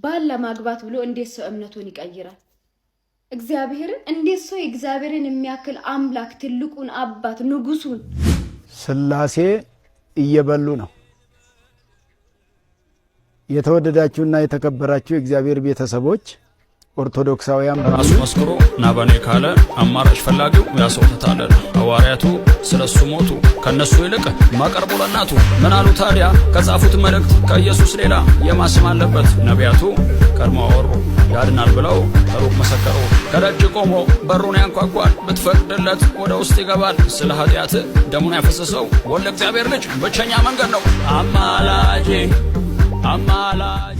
ባል ለማግባት ብሎ እንዴት ሰው እምነቱን ይቀይራል? እግዚአብሔርን እንዴት ሰው እግዚአብሔርን የሚያክል አምላክ ትልቁን አባት ንጉሱን ስላሴ እየበሉ ነው። የተወደዳችሁና የተከበራችሁ እግዚአብሔር ቤተሰቦች ኦርቶዶክሳውያን ራሱ መስክሮ ናባኔ ካለ አማራጭ ፈላጊው ያሰውታል። ሐዋርያቱ ስለሱ ሞቱ ከነሱ ይልቅ ማቀርቡ ለናቱ ምን አሉ ታዲያ ከጻፉት መልእክት ከኢየሱስ ሌላ የማስም አለበት ነቢያቱ ቀድሞ አወሩ ያድናል ብለው ሩቅ መሰከሩ። ከደጅ ቆሞ በሩን ያንኳኳል ብትፈቅድለት ወደ ውስጥ ይገባል። ስለ ኃጢአት ደሙን ያፈሰሰው ወልደ እግዚአብሔር ልጅ ብቸኛ መንገድ ነው። አማላጄ አማላጄ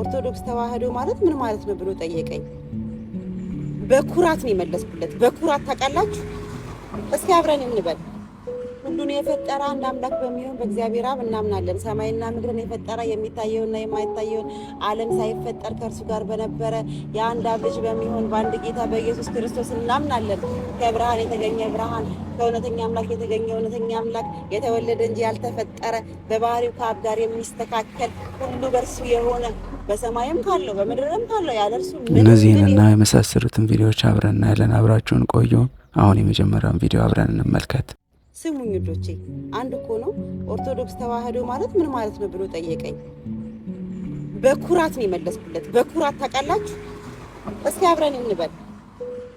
ኦርቶዶክስ ተዋህዶ ማለት ምን ማለት ነው ብሎ ጠየቀኝ። በኩራት ነው የመለስኩለት። በኩራት ታውቃላችሁ? እስኪ አብረን እንበል። ሁሉን የፈጠረ አንድ አምላክ በሚሆን በእግዚአብሔር አብ እናምናለን። ሰማይና ምድርን የፈጠረ የሚታየውና የማይታየውን ዓለም ሳይፈጠር ከእርሱ ጋር በነበረ የአንድ አብ ልጅ በሚሆን በአንድ ጌታ በኢየሱስ ክርስቶስ እናምናለን። ከብርሃን የተገኘ ብርሃን፣ ከእውነተኛ አምላክ የተገኘ እውነተኛ አምላክ፣ የተወለደ እንጂ ያልተፈጠረ፣ በባህሪው ከአብ ጋር የሚስተካከል፣ ሁሉ በእርሱ የሆነ፣ በሰማይም ካለው በምድርም ካለው ያለ እርሱ እነዚህንና የመሳሰሉትን ቪዲዮዎች አብረን እናያለን። አብራችሁን ቆዩ። አሁን የመጀመሪያውን ቪዲዮ አብረን እንመልከት። ስሙኝ ልጆቼ፣ አንድ እኮ ነው ኦርቶዶክስ ተዋህዶ ማለት ምን ማለት ነው ብሎ ጠየቀኝ። በኩራት ነው የመለስኩለት። በኩራት ታውቃላችሁ? እስኪ አብረን እንበል።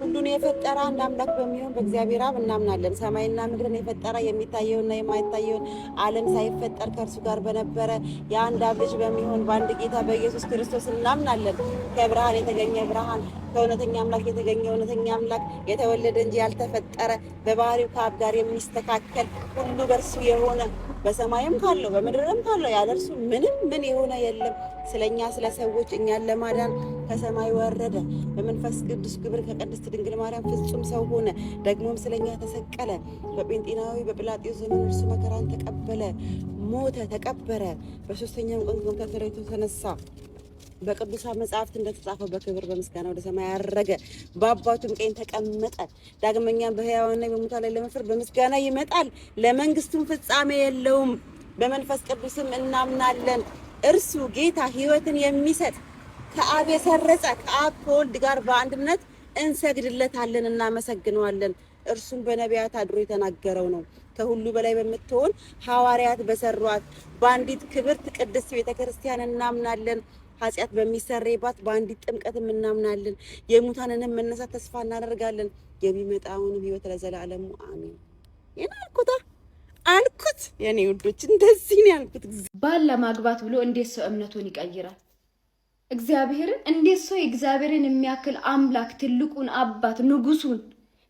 ሁሉን የፈጠረ አንድ አምላክ በሚሆን በእግዚአብሔር አብ እናምናለን። ሰማይና ምድርን የፈጠረ የሚታየውና የማይታየውን ዓለም ሳይፈጠር ከእርሱ ጋር በነበረ የአንድ አብ ልጅ በሚሆን በአንድ ጌታ በኢየሱስ ክርስቶስ እናምናለን። ከብርሃን የተገኘ ብርሃን፣ ከእውነተኛ አምላክ የተገኘ እውነተኛ አምላክ፣ የተወለደ እንጂ ያልተፈጠረ፣ በባህሪው ከአብ ጋር የሚስተካከል፣ ሁሉ በእርሱ የሆነ፣ በሰማይም ካለው በምድርም ካለው ያለ እርሱ ምንም ምን የሆነ የለም። ስለኛ ስለ ሰዎች እኛን ለማዳን ከሰማይ ወረደ። በመንፈስ ቅዱስ ግብር ከቅድስት ድንግል ማርያም ፍጹም ሰው ሆነ። ደግሞም ስለኛ ተሰቀለ። በጴንጤናዊ በጲላጦስ ዘመን እርሱ መከራን ተቀበለ፣ ሞተ፣ ተቀበረ። በሶስተኛው ቀን ከተለይቶ ተነሳ። በቅዱሳን መጻሕፍት እንደተጻፈው በክብር በምስጋና ወደ ሰማይ አረገ። በአባቱም ቀኝ ተቀመጠ። ዳግመኛም በሕያዋንና በሙታን ላይ ለመፍረድ በምስጋና ይመጣል። ለመንግስቱም ፍጻሜ የለውም። በመንፈስ ቅዱስም እናምናለን። እርሱ ጌታ ሕይወትን የሚሰጥ ከአብ የሰረጸ ከአብ ከወልድ ጋር በአንድነት እንሰግድለታለን፣ እናመሰግነዋለን። እርሱም በነቢያት አድሮ የተናገረው ነው። ከሁሉ በላይ በምትሆን ሐዋርያት በሰሯት በአንዲት ክብርት ቅድስት ቤተክርስቲያን እናምናለን። ኃጢአት በሚሰረይባት በአንዲት ጥምቀትም እናምናለን። የሙታንንም መነሳት ተስፋ እናደርጋለን። የሚመጣውንም ሕይወት ለዘላለሙ አሜን። አልኩት የኔ ውዶች፣ እንደዚህ ነው ያልኩት። ባል ለማግባት ብሎ እንዴት ሰው እምነቱን ይቀይራል? እግዚአብሔርን እንዴት ሰው እግዚአብሔርን የሚያክል አምላክ ትልቁን አባት ንጉሱን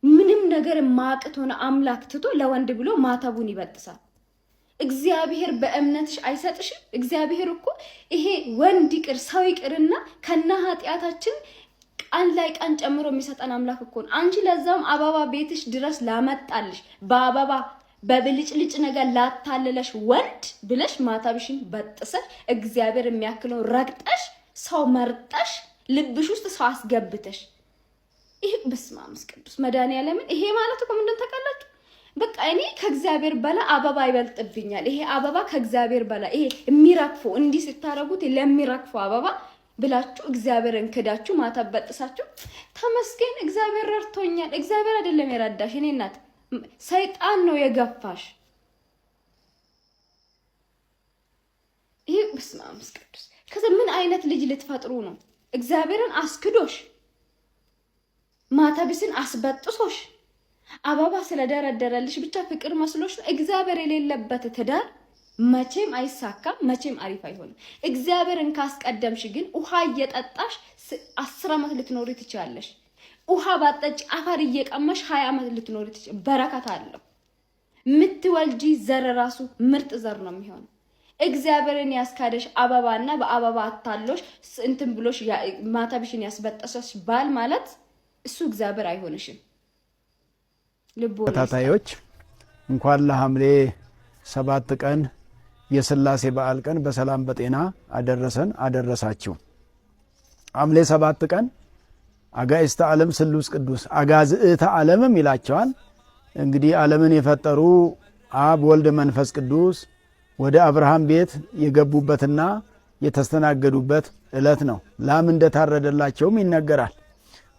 ምንም ነገር ማቅቶን አምላክ ትቶ ለወንድ ብሎ ማተቡን ይበጥሳል? እግዚአብሔር በእምነትሽ አይሰጥሽም? እግዚአብሔር እኮ ይሄ ወንድ ይቅር ሰው ይቅርና ከና ኃጢያታችን ቀን ላይ ቀን ጨምሮ የሚሰጠን አምላክ እኮ ነው። አንቺ ለዛም አበባ ቤትሽ ድረስ ላመጣልሽ በአበባ በብልጭልጭ ነገር ላታለለሽ ወንድ ብለሽ ማተብሽን በጥሰሽ እግዚአብሔር የሚያክለው ረግጠሽ ሰው መርጠሽ ልብሽ ውስጥ ሰው አስገብተሽ ይሄ በስመ አብ ቅዱስ መድኃኒዓለምን ይሄ ማለት እኮ ምንድን ተቃላችሁ? በቃ እኔ ከእግዚአብሔር በላይ አበባ ይበልጥብኛል። ይሄ አበባ ከእግዚአብሔር በላይ ይሄ የሚረግፈው እንዲህ ስታረጉት ለሚረግፈው አበባ ብላችሁ እግዚአብሔርን ክዳችሁ ማተብ በጥሳችሁ ተመስገን እግዚአብሔር ረድቶኛል። እግዚአብሔር አይደለም የረዳሽ እኔ እናት ሰይጣን ነው የገፋሽ። ይሄ በስመ አብ ቅዱስ ከዛ ምን አይነት ልጅ ልትፈጥሩ ነው? እግዚአብሔርን አስክዶሽ ማተብስን አስበጥሶሽ አበባ ስለደረደረልሽ ብቻ ፍቅር መስሎሽ ነው። እግዚአብሔር የሌለበት ትዳር መቼም አይሳካም፣ መቼም አሪፍ አይሆንም። እግዚአብሔርን ካስቀደምሽ ግን ውሃ እየጠጣሽ 10 ዓመት ልትኖሪ ትችላለሽ። ውሃ ባጠጭ አፈር እየቀመሽ 20 ዓመት ልትኖሪ ትችላለሽ። በረከት አለው። ምትወልጂ ዘር ራሱ ምርጥ ዘር ነው የሚሆነው። እግዚአብሔርን ያስካደሽ አበባና በአበባ አታሎሽ እንትን ብሎሽ ማተብሽን ያስበጠሰሽ ባል ማለት እሱ እግዚአብሔር አይሆንሽም። ተከታታዮች እንኳን ለሐምሌ 7 ቀን የሥላሴ በዓል ቀን በሰላም በጤና አደረሰን አደረሳችሁ። ሐምሌ 7 ቀን አጋዕዝተ ዓለም ስሉስ ቅዱስ አጋዝዕተ ዓለምም ይላቸዋል። እንግዲህ ዓለምን የፈጠሩ አብ ወልድ መንፈስ ቅዱስ ወደ አብርሃም ቤት የገቡበትና የተስተናገዱበት ዕለት ነው። ላም እንደታረደላቸውም ይነገራል።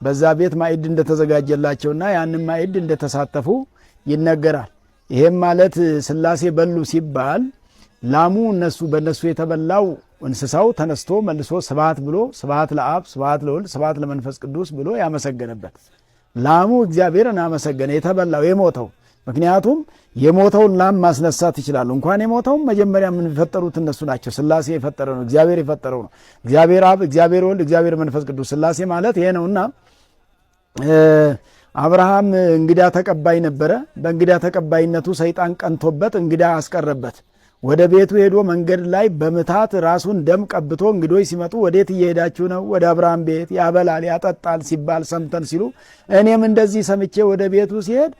በዛ ቤት ማዕድ እንደተዘጋጀላቸውና ያንን ማዕድ እንደተሳተፉ ይነገራል። ይሄም ማለት ሥላሴ በሉ ሲባል ላሙ በእነሱ የተበላው እንስሳው ተነስቶ መልሶ ስብሐት ብሎ ስብሐት ለአብ ስብሐት ለወልድ ስብሐት ለመንፈስ ቅዱስ ብሎ ያመሰገነበት ላሙ እግዚአብሔርን አመሰገነ። የተበላው የሞተው ምክንያቱም የሞተውን ላም ማስነሳት ይችላሉ። እንኳን የሞተውም መጀመሪያ ምን የፈጠሩት እነሱ ናቸው። ሥላሴ የፈጠረው ነው። እግዚአብሔር የፈጠረው ነው። እግዚአብሔር አብ፣ እግዚአብሔር ወልድ፣ እግዚአብሔር መንፈስ ቅዱስ ሥላሴ ማለት ይሄ ነውና አብርሃም እንግዳ ተቀባይ ነበረ። በእንግዳ ተቀባይነቱ ሰይጣን ቀንቶበት እንግዳ አስቀረበት። ወደ ቤቱ ሄዶ መንገድ ላይ በምታት ራሱን ደም ቀብቶ እንግዶች ሲመጡ ወዴት እየሄዳችሁ ነው? ወደ አብርሃም ቤት ያበላል ያጠጣል ሲባል ሰምተን ሲሉ እኔም እንደዚህ ሰምቼ ወደ ቤቱ ሲሄድ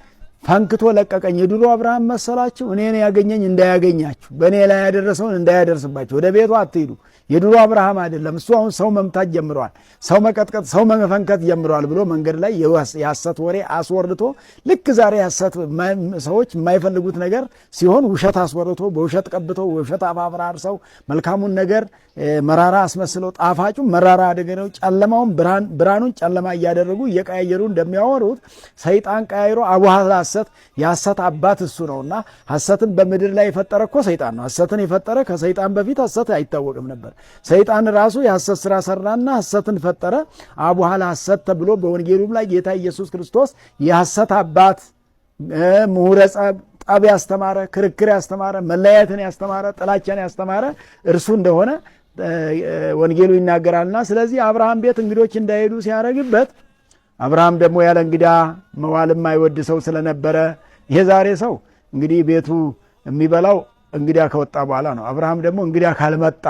ፈንክቶ ለቀቀኝ። የድሮ አብርሃም መሰላችሁ? እኔን ያገኘኝ እንዳያገኛችሁ፣ በእኔ ላይ ያደረሰውን እንዳያደርስባችሁ። ወደ ቤቱ አትሂዱ። የድሮ አብርሃም አይደለም እሱ። አሁን ሰው መምታት ጀምረዋል፣ ሰው መቀጥቀጥ፣ ሰው መፈንከት ጀምረዋል ብሎ መንገድ ላይ የሐሰት ወሬ አስወርቶ ልክ ዛሬ ሐሰት ሰዎች የማይፈልጉት ነገር ሲሆን ውሸት አስወርቶ በውሸት ቀብተው ውሸት አፋፍራርሰው መልካሙን ነገር መራራ አስመስለው ጣፋጩ መራራ አድርገው ጨለማውን ብርሃኑን ጨለማ እያደረጉ እየቀያየሩ እንደሚያወሩት ሰይጣን ቀያይሮ አቡሃ ሐሰት የሐሰት አባት እሱ ነውና ሐሰትን በምድር ላይ የፈጠረ እኮ ሰይጣን ነው። ሐሰትን የፈጠረ ከሰይጣን በፊት ሐሰት አይታወቅም ነበር። ሰይጣን ራሱ የሐሰት ስራ ሰራና ሐሰትን ፈጠረ። አቡሃ ሐሰት ተብሎ በወንጌሉም ላይ ጌታ ኢየሱስ ክርስቶስ የሐሰት አባት ምሁረ ጠብ ያስተማረ፣ ክርክር ያስተማረ፣ መለያየትን ያስተማረ፣ ጥላቻን ያስተማረ እርሱ እንደሆነ ወንጌሉ ይናገራልና ስለዚህ አብርሃም ቤት እንግዶች እንዳይሄዱ ሲያረግበት አብርሃም ደግሞ ያለ እንግዳ መዋልም አይወድ ሰው ስለነበረ የዛሬ ሰው እንግዲህ ቤቱ የሚበላው እንግዳ ከወጣ በኋላ ነው። አብርሃም ደግሞ እንግዳ ካልመጣ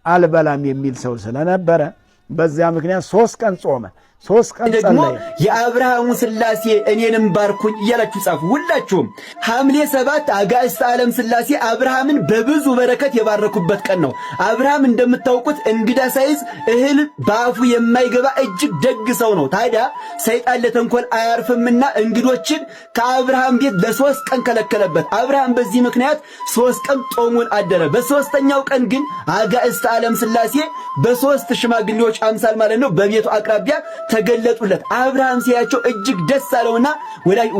አልበላም የሚል ሰው ስለነበረ በዚያ ምክንያት 3 ቀን ጾመ። 3 ቀን ደግሞ ጸለየ። የአብርሃሙ ሥላሴ እኔንም ባርኩኝ እያላችሁ ጻፉ ሁላችሁም። ሐምሌ 7 አጋዕዝተ ዓለም ሥላሴ አብርሃምን በብዙ በረከት የባረኩበት ቀን ነው። አብርሃም እንደምታውቁት እንግዳ ሳይዝ እህል በአፉ የማይገባ እጅግ ደግ ሰው ነው። ታዲያ ሰይጣን ለተንኮል አያርፍምና እንግዶችን ከአብርሃም ቤት ለ3 ቀን ከለከለበት። አብርሃም በዚህ ምክንያት 3 ቀን ጾሙን አደረ። በ3ኛው ቀን ግን አጋዕዝተ ዓለም ሥላሴ በ3 ሽማግሌዎች አምሳል ማለት ነው በቤቱ አቅራቢያ ተገለጡለት። አብርሃም ሲያቸው እጅግ ደስ አለውና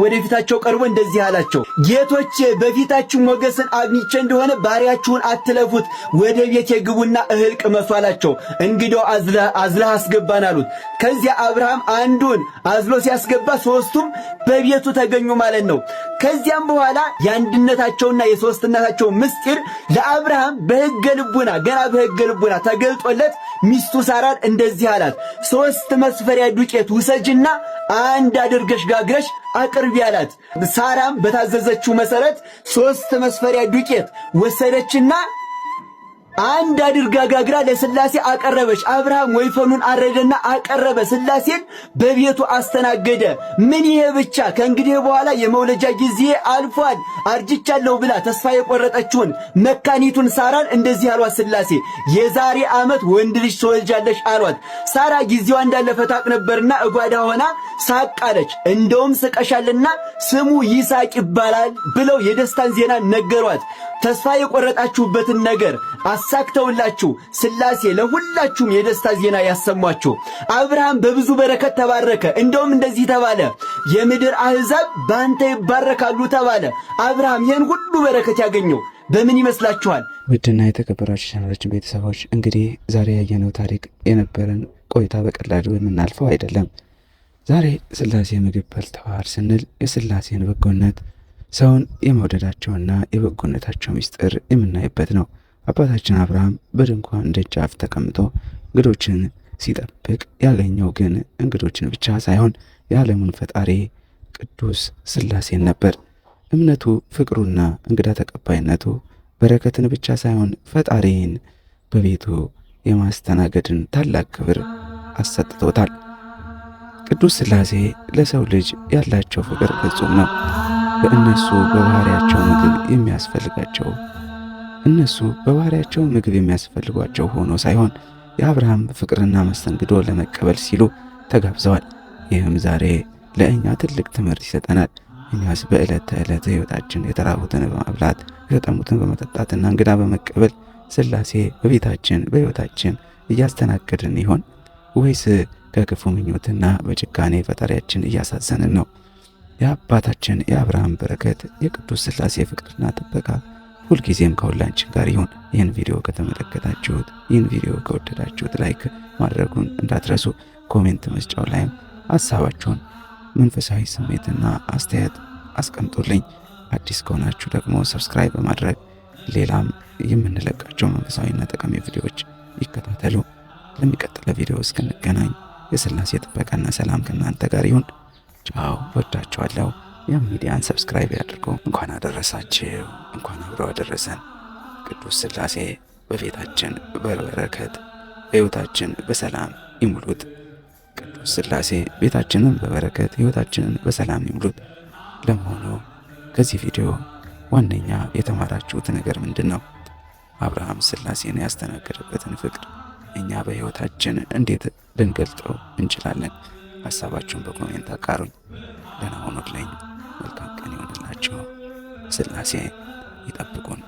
ወደፊታቸው ቀርቦ እንደዚህ አላቸው፣ ጌቶቼ በፊታችሁ ሞገስን አግኝቼ እንደሆነ ባሪያችሁን አትለፉት፣ ወደ ቤት የግቡና እህል ቅመሱ አላቸው። እንግዳው አዝለህ አስገባን አሉት። ከዚያ አብርሃም አንዱን አዝሎ ሲያስገባ 3ቱም በቤቱ ተገኙ ማለት ነው። ከዚያም በኋላ የአንድነታቸውና የሶስትነታቸው ምስጢር ለአብርሃም በሕገ ልቡና ገና በሕገ ልቡና ተገልጦለት ሚስቱ ሳራን እንደዚህ አላት፣ 3 መስፈሪያ ዱቄት ውሰጅና አንድ አድርገሽ ጋግረሽ አቅርቢ አላት። ሳራም በታዘዘችው መሰረት 3 መስፈሪያ ዱቄት ወሰደችና አንድ አድርጋ ጋግራ ለሥላሴ አቀረበች። አብርሃም ወይፈኑን አረደና አቀረበ፣ ሥላሴን በቤቱ አስተናገደ። ምን ይሄ ብቻ? ከእንግዲህ በኋላ የመውለጃ ጊዜ አልፏል፣ አርጅቻለሁ ብላ ተስፋ የቆረጠችውን መካኒቱን ሳራን እንደዚህ አሏት ሥላሴ፣ የዛሬ ዓመት ወንድ ልጅ ትወልጃለሽ አሏት። ሳራ ጊዜዋ እንዳለፈ ታውቅ ነበርና እጓዳ ሆና ሳቃለች። እንደውም ስቀሻልና ስሙ ይስሐቅ ይባላል ብለው የደስታን ዜና ነገሯት። ተስፋ የቆረጣችሁበትን ነገር አሳክተውላችሁ ሥላሴ ለሁላችሁም የደስታ ዜና ያሰሟችሁ። አብርሃም በብዙ በረከት ተባረከ። እንደውም እንደዚህ ተባለ፣ የምድር አሕዛብ ባንተ ይባረካሉ ተባለ። አብርሃም ይህን ሁሉ በረከት ያገኘው በምን ይመስላችኋል? ውድና የተከበራችሁ ቻናላችን ቤተሰቦች እንግዲህ ዛሬ ያየነው ታሪክ የነበረን ቆይታ በቀላሉ የምናልፈው አይደለም። ዛሬ ሥላሴ ምግብ በልተዋል ስንል የሥላሴን በጎነት ሰውን የመውደዳቸውና የበጎነታቸው ምስጢር የምናይበት ነው። አባታችን አብርሃም በድንኳን ደጃፍ ተቀምጦ እንግዶችን ሲጠብቅ ያገኘው ግን እንግዶችን ብቻ ሳይሆን የዓለሙን ፈጣሪ ቅዱስ ሥላሴን ነበር። እምነቱ፣ ፍቅሩና እንግዳ ተቀባይነቱ በረከትን ብቻ ሳይሆን ፈጣሪን በቤቱ የማስተናገድን ታላቅ ክብር አሰጥቶታል። ቅዱስ ሥላሴ ለሰው ልጅ ያላቸው ፍቅር ፍጹም ነው። በእነሱ በባህሪያቸው ምግብ የሚያስፈልጓቸው ሆኖ ሳይሆን የአብርሃም ፍቅርና መስተንግዶ ለመቀበል ሲሉ ተጋብዘዋል። ይህም ዛሬ ለእኛ ትልቅ ትምህርት ይሰጠናል። እኛስ በዕለት ተዕለት ሕይወታችን የተራቡትን በማብላት የተጠሙትን በመጠጣትና እንግዳ በመቀበል ሥላሴ በቤታችን በሕይወታችን እያስተናገድን ይሆን ወይስ ከክፉ ምኞትና በጭካኔ ፈጣሪያችን እያሳዘንን ነው? የአባታችን የአብርሃም በረከት የቅዱስ ሥላሴ ፍቅርና ጥበቃ ሁልጊዜም ከሁላችን ጋር ይሁን። ይህን ቪዲዮ ከተመለከታችሁት፣ ይህን ቪዲዮ ከወደዳችሁት ላይክ ማድረጉን እንዳትረሱ። ኮሜንት መስጫው ላይም ሐሳባችሁን፣ መንፈሳዊ ስሜትና አስተያየት አስቀምጡልኝ። አዲስ ከሆናችሁ ደግሞ ሰብስክራይብ በማድረግ ሌላም የምንለቃቸው መንፈሳዊና ጠቃሚ ቪዲዮዎች ይከታተሉ። ለሚቀጥለው ቪዲዮ እስክንገናኝ የሥላሴ ጥበቃና ሰላም ከእናንተ ጋር ይሁን። ቻው፣ ወዳችኋለሁ። የሚዲያን ሰብስክራይብ ያድርጉ። እንኳን አደረሳችሁ፣ እንኳን አብሮ አደረሰን። ቅዱስ ሥላሴ በቤታችን በበረከት በሕይወታችን በሰላም ይሙሉት። ቅዱስ ሥላሴ ቤታችንን በበረከት ሕይወታችንን በሰላም ይሙሉት። ለመሆኑ ከዚህ ቪዲዮ ዋነኛ የተማራችሁት ነገር ምንድን ነው? አብርሃም ሥላሴን ያስተናገደበትን ፍቅር እኛ በሕይወታችን እንዴት ልንገልጠው እንችላለን? ሐሳባችሁን በኮሜንት አጋሩኝ። ደህና ሁኑልኝ። መልካም ቀን ይሆንላችሁ። ሥላሴ ይጠብቁን።